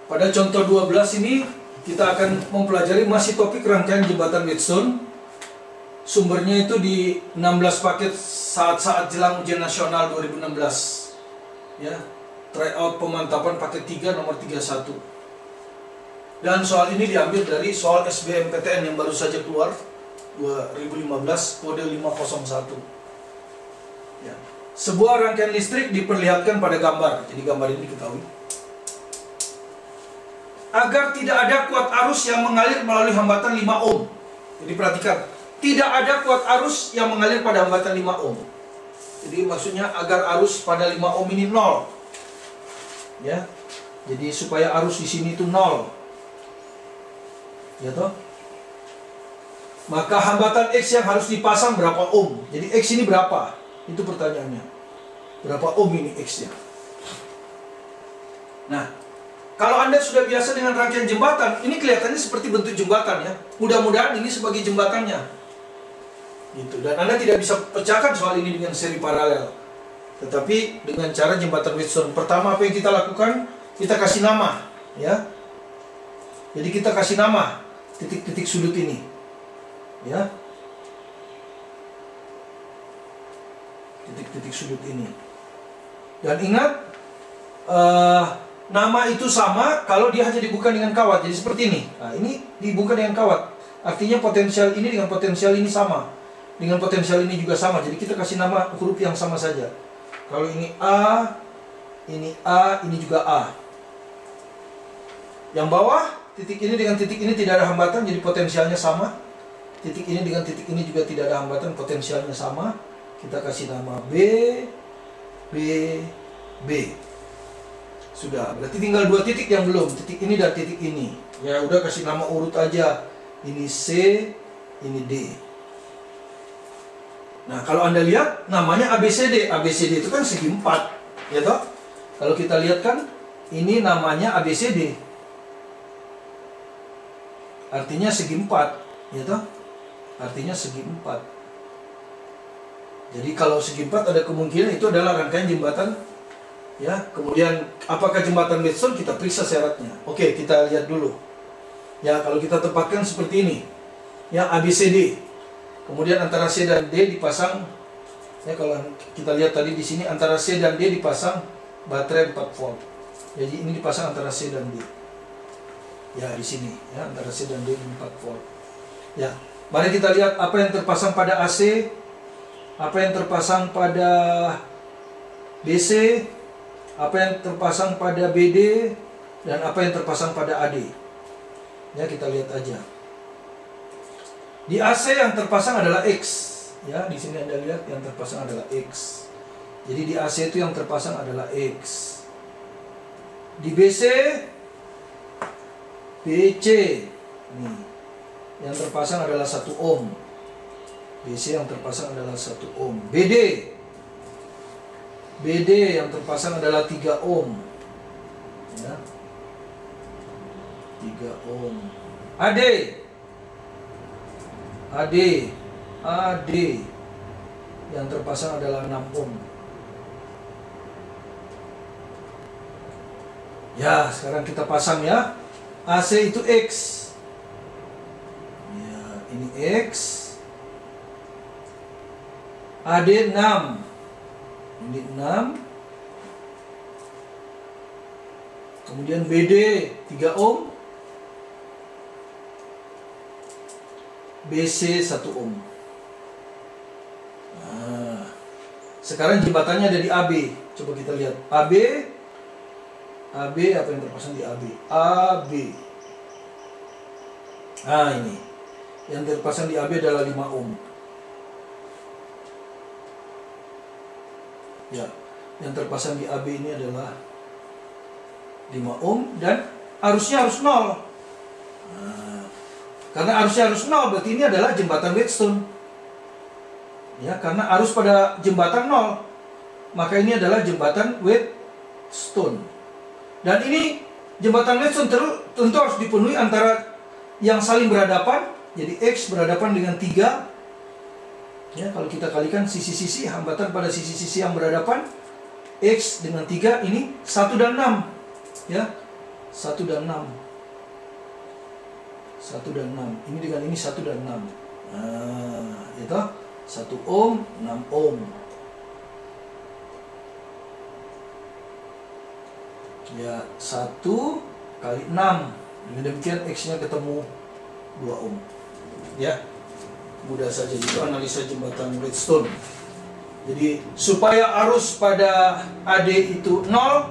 Pada contoh 12 ini kita akan mempelajari masih topik rangkaian jembatan Wheatstone. Sumbernya itu di 16 paket saat-saat jelang ujian nasional 2016. Ya, tryout pemantapan paket 3 nomor 31. Dan soal ini diambil dari soal SBMPTN yang baru saja keluar 2015 kode 501. Ya. Sebuah rangkaian listrik diperlihatkan pada gambar. Jadi gambar ini diketahui. Agar tidak ada kuat arus yang mengalir melalui hambatan 5 ohm. Jadi perhatikan, tidak ada kuat arus yang mengalir pada hambatan 5 ohm. Jadi maksudnya agar arus pada 5 ohm ini 0. Ya. Jadi supaya arus di sini itu 0. Ya toh? Maka hambatan X yang harus dipasang berapa ohm? Jadi X ini berapa? Itu pertanyaannya. Berapa ohm ini X-nya? Nah, kalau Anda sudah biasa dengan rangkaian jembatan, ini kelihatannya seperti bentuk jembatan ya. Mudah-mudahan ini sebagai jembatannya. Gitu. Dan Anda tidak bisa pecahkan soal ini dengan seri paralel. Tetapi dengan cara jembatan Wheatstone. Pertama apa yang kita lakukan? Kita kasih nama, ya. Jadi kita kasih nama titik-titik sudut ini. Ya. Titik-titik sudut ini. Dan ingat nama itu sama kalau dia hanya dibuka dengan kawat. Jadi seperti ini. Nah, ini dibuka dengan kawat. Artinya potensial ini dengan potensial ini sama. Dengan potensial ini juga sama. Jadi kita kasih nama huruf yang sama saja. Kalau ini A, ini juga A. Yang bawah, titik ini dengan titik ini tidak ada hambatan, jadi potensialnya sama. Titik ini dengan titik ini juga tidak ada hambatan, potensialnya sama. Kita kasih nama B, B, B. Sudah, berarti tinggal 2 titik yang belum, titik ini dan titik ini. Ya udah kasih nama urut aja. Ini C, ini D. Nah, kalau Anda lihat namanya ABCD. ABCD itu kan segi 4, ya toh? Kalau kita lihat kan ini namanya ABCD. Artinya segi 4, ya toh? Artinya segi 4. Jadi kalau segi 4 ada kemungkinan itu adalah rangkaian jembatan. Ya, kemudian apakah jembatan Wheatstone, kita periksa syaratnya. Oke, kita lihat dulu. Ya, kalau kita tempatkan seperti ini. Ya, ABCD. Kemudian antara C dan D dipasang. Ya, kalau kita lihat tadi di sini antara C dan D dipasang baterai 4 volt. Jadi ini dipasang antara C dan D. Ya, di sini ya, antara C dan D 4 volt. Ya, mari kita lihat apa yang terpasang pada AC, apa yang terpasang pada BC, apa yang terpasang pada BD, dan apa yang terpasang pada AD. Ya, kita lihat aja. Di AC yang terpasang adalah X. Ya, di sini Anda lihat yang terpasang adalah X. Jadi di AC itu yang terpasang adalah X. Di BC, BC, nih, yang terpasang adalah 1 ohm. BC yang terpasang adalah 1 ohm. BD, BD yang terpasang adalah 3 ohm. Ya. 3 ohm. AD, AD, AD yang terpasang adalah 6 ohm. Ya, sekarang kita pasang ya. AC itu X. Ya, ini X. AD 6. Ini 6. Kemudian BD 3 ohm. BC 1 ohm. Nah, sekarang jembatannya ada di AB. Coba kita lihat. AB, apa yang terpasang di AB? AB. Nah, ini. Yang terpasang di AB adalah 5 ohm. Ya, yang terpasang di AB ini adalah 5 ohm dan arusnya harus 0. Nah, karena arusnya harus 0, berarti ini adalah jembatan Wheatstone. Ya, karena arus pada jembatan 0, maka ini adalah jembatan Wheatstone. Dan ini jembatan Wheatstone tentu harus dipenuhi antara yang saling berhadapan. Jadi X berhadapan dengan 3. Ya, kalau kita kalikan sisi-sisi, hambatan pada sisi-sisi yang berhadapan, X dengan 3 ini 1 dan 6. Ya. 1 dan 6. 1 dan 6. Ini dengan ini 1 dan 6. Nah, itu 1 ohm, 6 ohm. Ya, 1 kali 6. Dengan demikian X-nya ketemu 2 ohm. Ya, mudah saja itu analisa jembatan Redstone. Jadi supaya arus pada AD itu 0,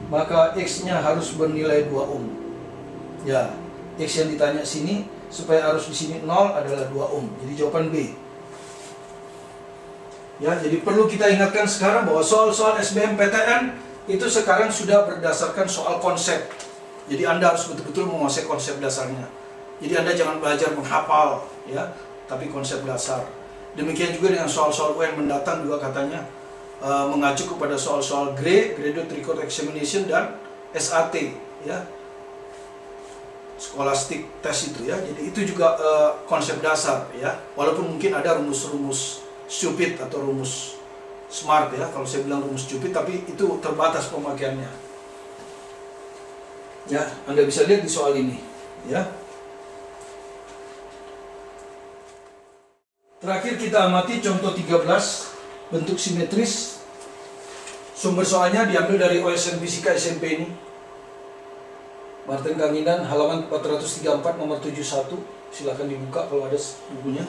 maka X-nya harus bernilai 2 ohm. Ya, X yang ditanya sini supaya arus di sini 0 adalah 2 ohm. Jadi jawaban B. Ya, jadi perlu kita ingatkan sekarang bahwa soal-soal SBMPTN itu sekarang sudah berdasarkan soal konsep. Jadi Anda harus betul-betul menguasai konsep dasarnya. Jadi Anda jangan belajar menghafal, ya, tapi konsep dasar. Demikian juga dengan soal-soal UN mendatang juga katanya mengacu kepada soal-soal GRE, Graduate Record Examination, dan SAT, ya, Scholastic Test itu, ya. Jadi itu juga konsep dasar, ya. Walaupun mungkin ada rumus-rumus stupid atau rumus smart, ya. Kalau saya bilang rumus stupid, tapi itu terbatas pemakaiannya. Ya, Anda bisa lihat di soal ini, ya. Terakhir kita amati contoh 13, bentuk simetris. Sumber soalnya diambil dari OSN Fisika SMP ini. Martin Kanginan, halaman 434 nomor 71. Silahkan dibuka kalau ada bukunya.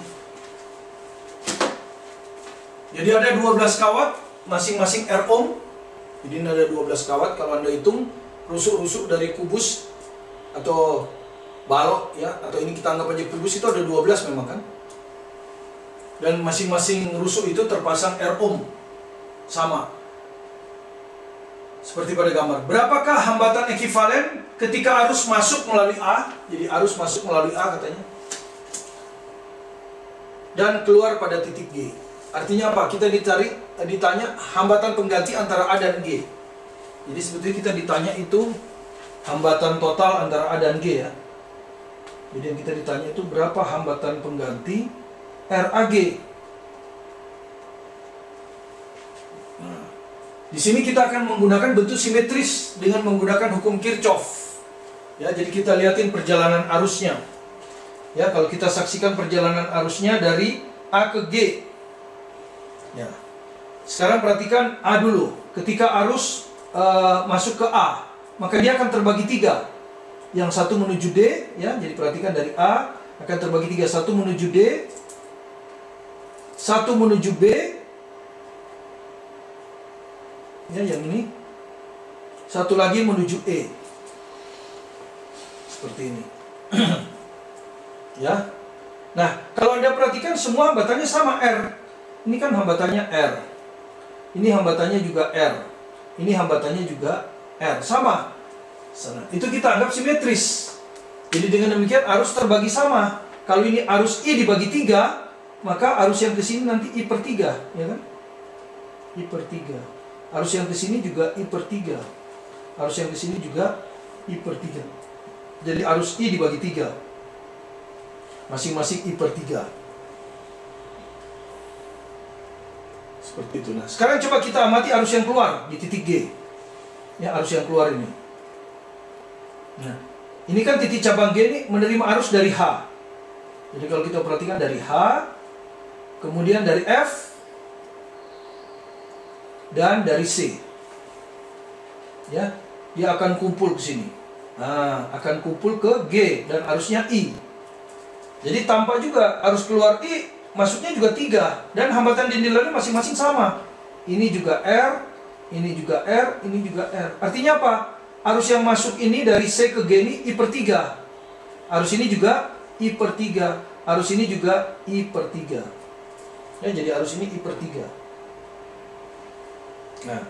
Jadi ada 12 kawat, masing-masing R ohm. Jadi ini ada 12 kawat, kalau Anda hitung rusuk-rusuk dari kubus atau balok, ya, atau ini kita anggap aja kubus, itu ada 12 memang kan. Dan masing-masing rusuk itu terpasang R ohm sama, seperti pada gambar. Berapakah hambatan ekivalen ketika arus masuk melalui A? Jadi arus masuk melalui A katanya, dan keluar pada titik G. Artinya apa? Kita ditanya hambatan pengganti antara A dan G. Jadi sebetulnya kita ditanya itu hambatan total antara A dan G, ya. Jadi yang kita ditanya itu berapa hambatan pengganti RAG. Nah, di sini kita akan menggunakan bentuk simetris dengan menggunakan hukum Kirchhoff. Ya, jadi kita lihatin perjalanan arusnya. Ya, kalau kita saksikan perjalanan arusnya dari A ke G. Ya. Sekarang perhatikan A dulu. Ketika arus masuk ke A, maka dia akan terbagi 3. Yang satu menuju D, ya. Jadi perhatikan dari A akan terbagi 3. Satu menuju D, satu menuju B, ya, yang ini, satu lagi menuju E, seperti ini. Ya. Nah, kalau Anda perhatikan semua hambatannya sama R. Ini kan hambatannya R, ini hambatannya juga R, ini hambatannya juga R, sama. Itu kita anggap simetris. Jadi dengan demikian arus terbagi sama. Kalau ini arus I dibagi 3, maka arus yang ke sini nanti I per 3, ya kan? I per 3. Arus yang ke sini juga I per 3. Arus yang ke sini juga I per 3. Jadi arus I dibagi 3. Masing-masing I per 3. Seperti itu. Nah, sekarang coba kita amati arus yang keluar di titik G. Ya, arus yang keluar ini. Nah, ini kan titik cabang G ini menerima arus dari H. Jadi kalau kita perhatikan dari H, kemudian dari F, dan dari C, ya, dia akan kumpul ke sini. Nah, akan kumpul ke G dan arusnya I. Jadi tampak juga arus keluar I masuknya juga 3, dan hambatan dinilainya masing-masing sama. Ini juga R, ini juga R, ini juga R. Artinya apa? Arus yang masuk ini dari C ke G ini I per 3. Arus ini juga I per 3. Arus ini juga I per 3. Ya, jadi arus ini I per 3. Nah,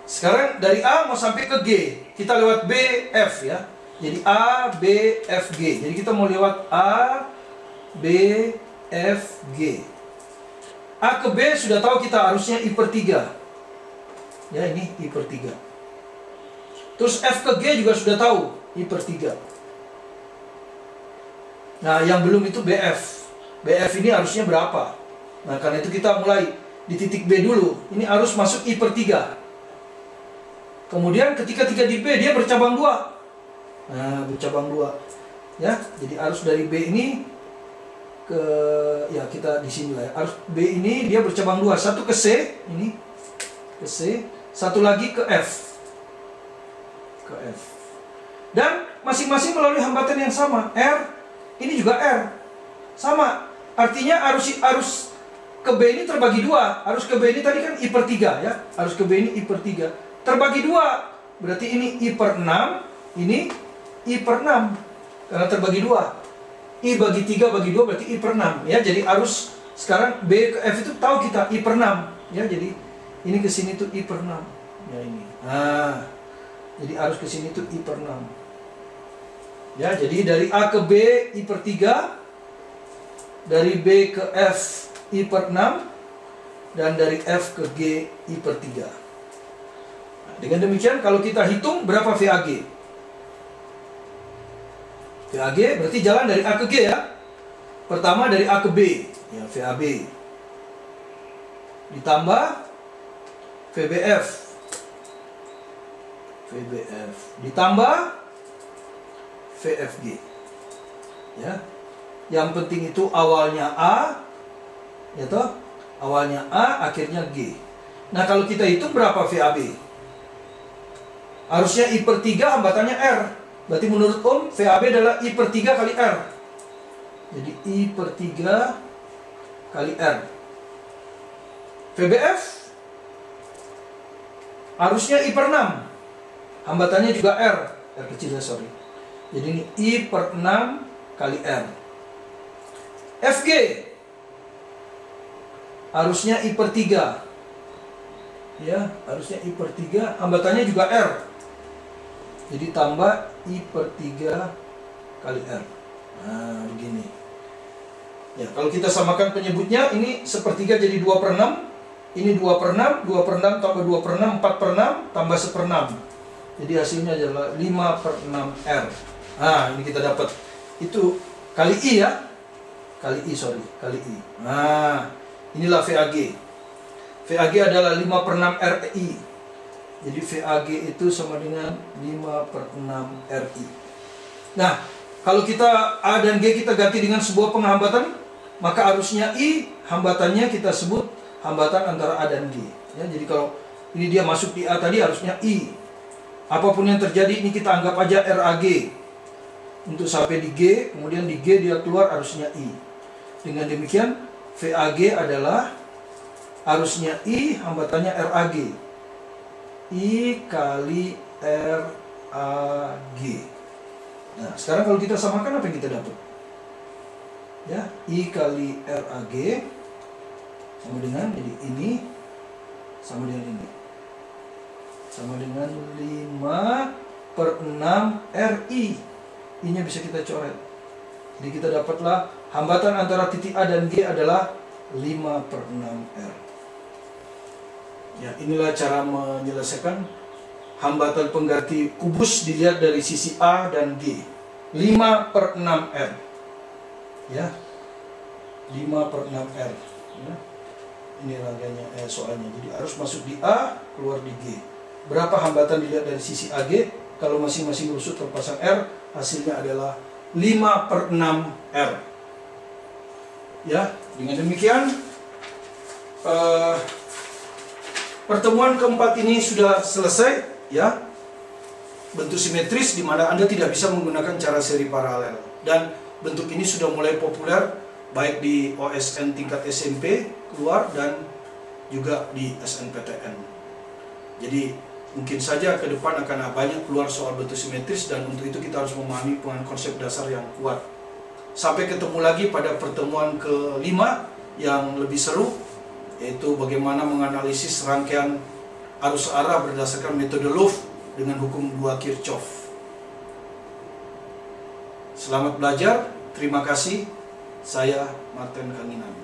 sekarang dari A mau sampai ke G, kita lewat B, F, ya. Jadi A, B, F, G. Jadi kita mau lewat A, B, F, G. A ke B sudah tahu kita arusnya I per 3. Ya, ini I per 3. Terus F ke G juga sudah tahu I per 3. Nah, yang belum itu BF. BF ini arusnya berapa? Nah, karena itu kita mulai di titik B dulu. Ini arus masuk I per 3. Kemudian ketika 3 di B dia bercabang 2. Nah, bercabang 2. Ya, jadi arus dari B ini ke, ya kita di sini lah ya. Arus B ini dia bercabang 2. Satu ke C, ini ke C, satu lagi ke F. Ke F. Dan masing-masing melalui hambatan yang sama. R, ini juga R. Sama. Artinya arus ke B ini terbagi 2. Arus ke B ini tadi kan I/3 ya. Arus ke B ini I/3. Terbagi 2. Berarti ini I/6, ini I/6. Karena terbagi 2. I bagi 3 bagi 2 berarti I/6 ya. Jadi arus sekarang B ke F itu tahu kita I/6 ya. Jadi ini ke sini tuh I/6. Ya ini. Nah, jadi arus ke sini tuh I/6. Ya, jadi dari A ke B I/3, dari B ke F I/6, dan dari F ke G I/3. Nah, dengan demikian kalau kita hitung berapa VAG? VAG berarti jalan dari A ke G ya. Pertama dari A ke B, ya VAB. Ditambah VBF. VBF. Ditambah VFG. Ya. Yang penting itu awalnya A, ya toh? Awalnya A, akhirnya G. Nah, kalau kita hitung berapa VAB? Harusnya I/3 hambatannya R. Berarti menurut Ohm, VAB adalah I/3 kali R. Jadi I/3 kali R. VBF harusnya I/6. Hambatannya juga R. R kecil ya, sorry. Jadi ini I/6 kali R. FG harusnya I/3. Ya, harusnya I/3, hambatannya juga R. Jadi tambah I/3 kali R. Nah, begini. Ya, kalau kita samakan penyebutnya, ini sepertiga jadi 2/6. Ini 2/6, 2/6 tambah 2/6, 4/6, tambah 1/6. Jadi hasilnya adalah 5/6R. Nah, ini kita dapat. Itu kali I ya. Kali I. Nah, inilah VAG. VAG adalah 5/6RI. Jadi VAG itu sama dengan 5/6RI. Nah, kalau kita A dan G kita ganti dengan sebuah penghambatan, maka arusnya I, hambatannya kita sebut hambatan antara A dan G. Ya, jadi kalau ini dia masuk di A tadi, harusnya I. Apapun yang terjadi, ini kita anggap aja RAG. Untuk sampai di G, kemudian di G dia keluar, arusnya I. Dengan demikian, VAG adalah arusnya I, hambatannya RAG. I kali RAG. Nah, sekarang kalau kita samakan, apa yang kita dapat? Ya, I kali RAG sama dengan, jadi ini sama dengan ini. Sama dengan 5/6RI. I-nya bisa kita coret. Jadi kita dapatlah hambatan antara titik A dan G adalah 5/6R. Ya, inilah cara menyelesaikan hambatan pengganti kubus dilihat dari sisi A dan G. 5/6R. Ya. 5/6R. Ya. Ini raganya soalnya. Jadi harus masuk di A, keluar di G. Berapa hambatan dilihat dari sisi AG? Kalau masing-masing rusuk terpasang R, hasilnya adalah 5/6R. Ya, dengan demikian pertemuan keempat ini sudah selesai, ya. Bentuk simetris di mana Anda tidak bisa menggunakan cara seri paralel. Dan bentuk ini sudah mulai populer baik di OSN tingkat SMP keluar dan juga di SNPTN. Jadi mungkin saja ke depan akan banyak keluar soal bentuk simetris, dan untuk itu kita harus memahami konsep dasar yang kuat. Sampai ketemu lagi pada pertemuan kelima yang lebih seru, yaitu bagaimana menganalisis rangkaian arus arah berdasarkan metode Love dengan hukum 2 Kirchhoff. Selamat belajar, terima kasih. Saya Martin Kanginan.